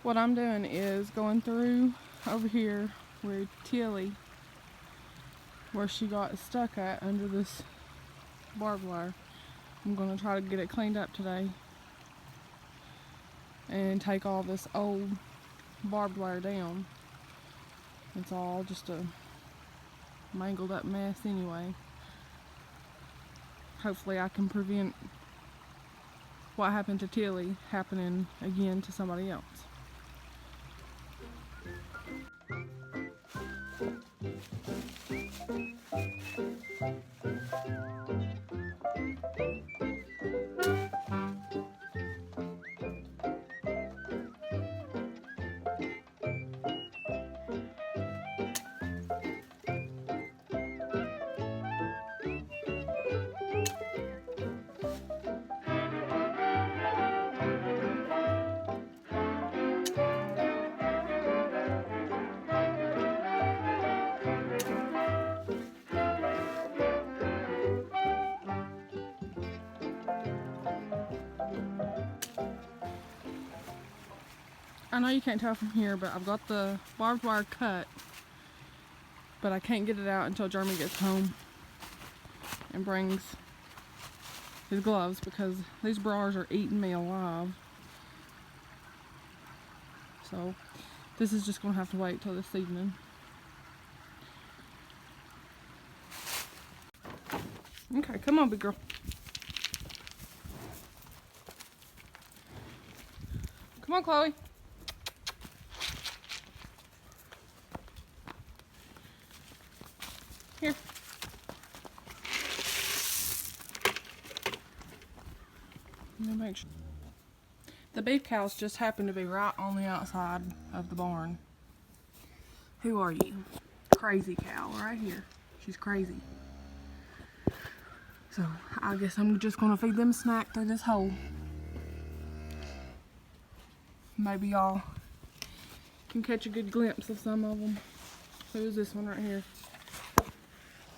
What I'm doing is going through over here where Tilly, where she got stuck at under this barbed wire. I'm going to try to get it cleaned up today and take all this old barbed wire down. It's all just a mangled up mess anyway. Hopefully I can prevent what happened to Tilly happening again to somebody else. I know you can't tell from here, but I've got the barbed wire cut, but I can't get it out until Jeremy gets home and brings his gloves because these bars are eating me alive. So this is just gonna have to wait till this evening. Okay, come on, big girl. Come on, Chloe. Here. Let me make sure. The beef cows just happen to be right on the outside of the barn. Who are you? Crazy cow right here. She's crazy. So I guess I'm just gonna feed them a snack through this hole. Maybe y'all can catch a good glimpse of some of them. Who's this one right here?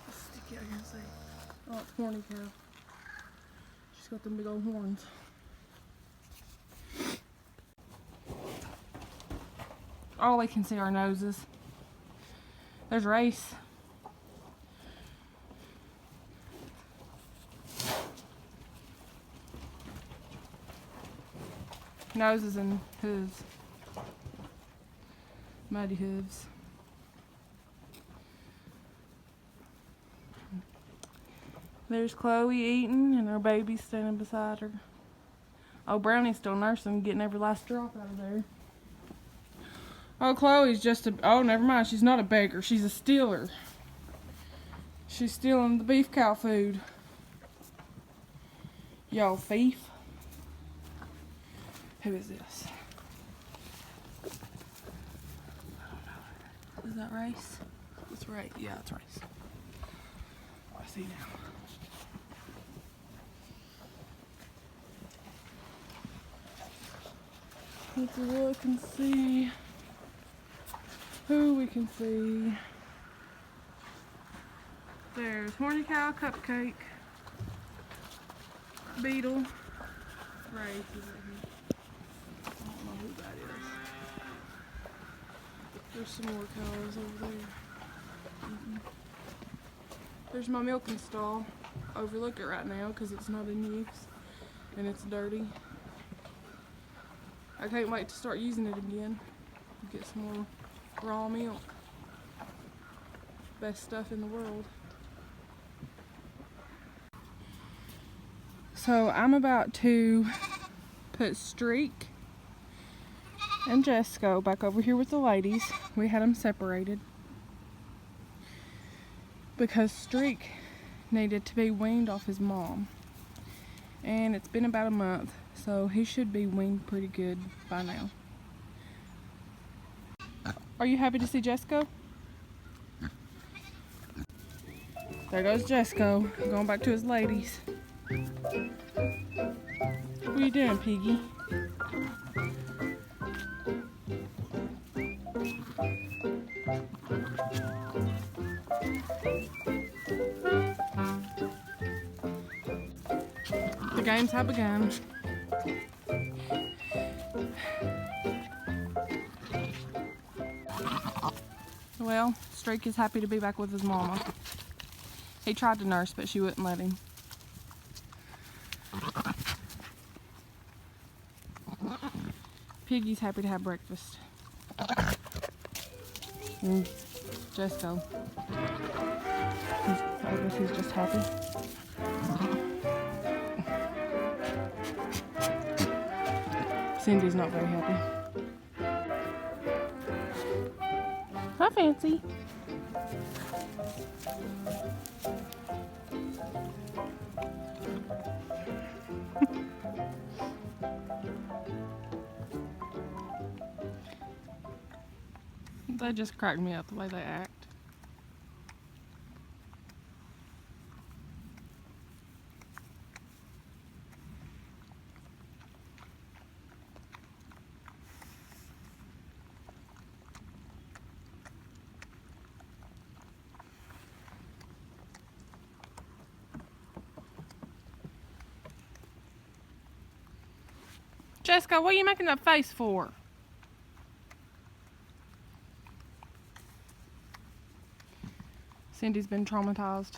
Sticky, I can see. Oh, it's horny cow. She's got them big old horns. All they can see are noses. There's Race. Noses and hooves. Muddy hooves. There's Chloe eating and her baby standing beside her. Oh, Brownie's still nursing, getting every last drop out of there. Oh, Chloe's just a... Oh, never mind. She's not a beggar. She's a stealer. She's stealing the beef cow food. Y'all thief. Who is this? I don't know. Is that Race? It's Race. Yeah, it's Race. I see now. Let's look and see who we can see. There's Horny Cow, Cupcake, Beetle, Race is right here. I don't know who that is. There's some more cows over there. There's my milking stall. Overlook it right now because it's not in use and it's dirty. I can't wait to start using it again. Get some more raw milk. Best stuff in the world. So I'm about to put Streak and Jesco back over here with the ladies. We had them separated because Streak needed to be weaned off his mom, and it's been about a month, so he should be weaned pretty good by now. Are you happy to see Jesco? There goes Jesco, going back to his ladies. What are you doing, Piggy? The games have begun. Well, Streak is happy to be back with his mama. He tried to nurse, but she wouldn't let him. Piggy's happy to have breakfast. And Jesco. I guess he's just happy. Cindy's not very happy. Hi, Fancy. They just crack me up the way they act. Jesco, what are you making that face for? Cindy's been traumatized.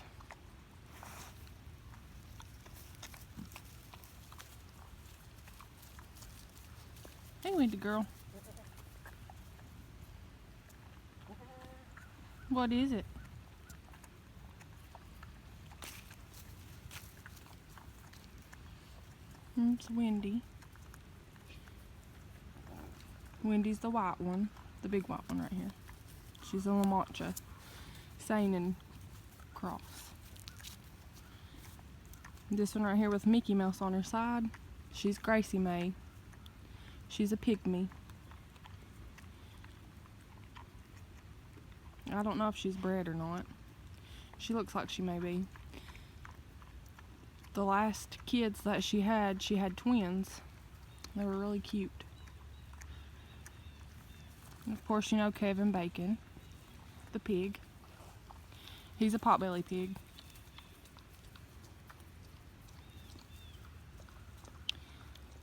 Hey, Wendy girl. What is it? It's Wendy. Wendy's the white one, the big white one right here. She's a La Mancha Seinen cross. This one right here with Mickey Mouse on her side, she's Gracie May. She's a pygmy. I don't know if she's bred or not. She looks like she may be. The last kids that she had twins. They were really cute. And of course, you know Kevin Bacon, the pig. He's a potbelly pig.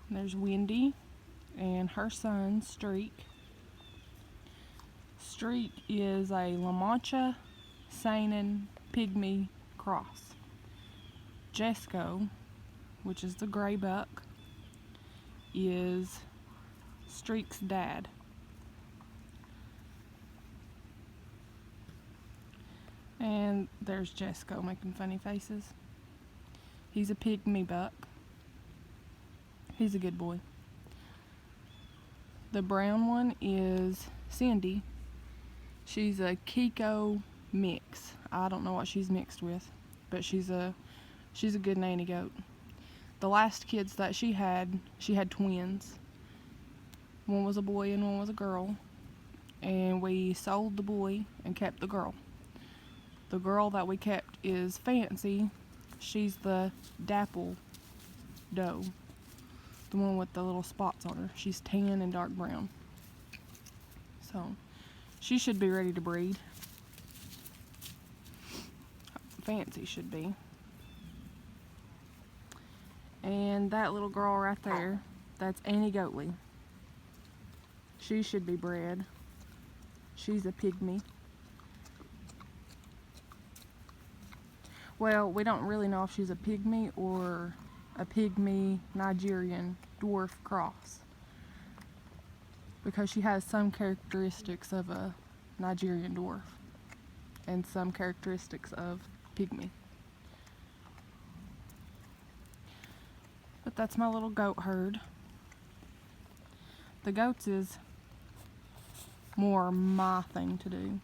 And there's Wendy and her son, Streak. Streak is a La Mancha Seinen pygmy cross. Jesco, which is the gray buck, is Streak's dad. And there's Jesco making funny faces. He's a pygmy buck. He's a good boy. The brown one is Cindy. She's a Kiko mix. I don't know what she's mixed with, but she's a good nanny goat. The last kids that she had twins. One was a boy and one was a girl. And we sold the boy and kept the girl. The girl that we kept is Fancy. She's the dapple doe. The one with the little spots on her. She's tan and dark brown. So, she should be ready to breed. Fancy should be. And that little girl right there, that's Annie Goatley. She should be bred. She's a pygmy. Well, we don't really know if she's a pygmy or a pygmy Nigerian dwarf cross, because she has some characteristics of a Nigerian dwarf and some characteristics of pygmy. But that's my little goat herd. The goats is more my thing to do.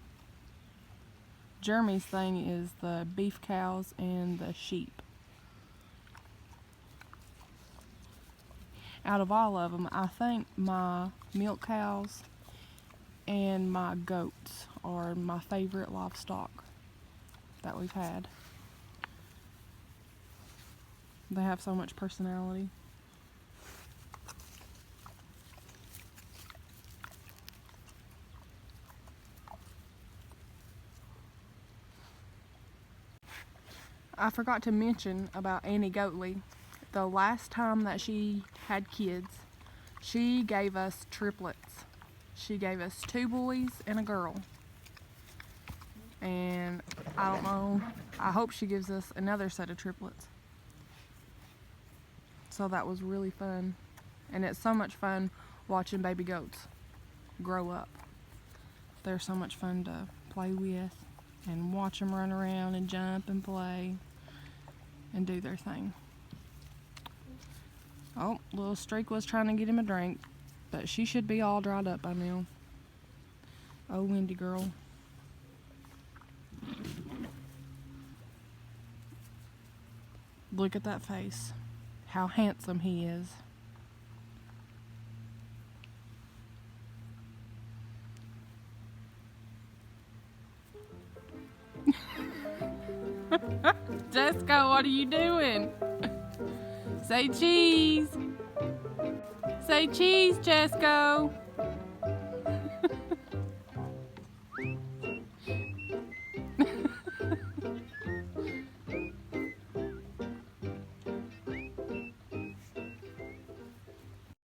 Jeremy's thing is the beef cows and the sheep. Out of all of them, I think my milk cows and my goats are my favorite livestock that we've had. They have so much personality. I forgot to mention about Annie Goatley. the last time that she had kids, she gave us triplets. She gave us 2 boys and a girl. And I don't know, I hope she gives us another set of triplets. So that was really fun. And it's so much fun watching baby goats grow up. They're so much fun to play with and watch them run around and jump and play and do their thing. Oh, little Streak was trying to get him a drink, but she should be all dried up by now. Oh, Wendy girl. Look at that face. How handsome he is. Jesco, what are you doing? Say cheese. Say cheese, Jesco.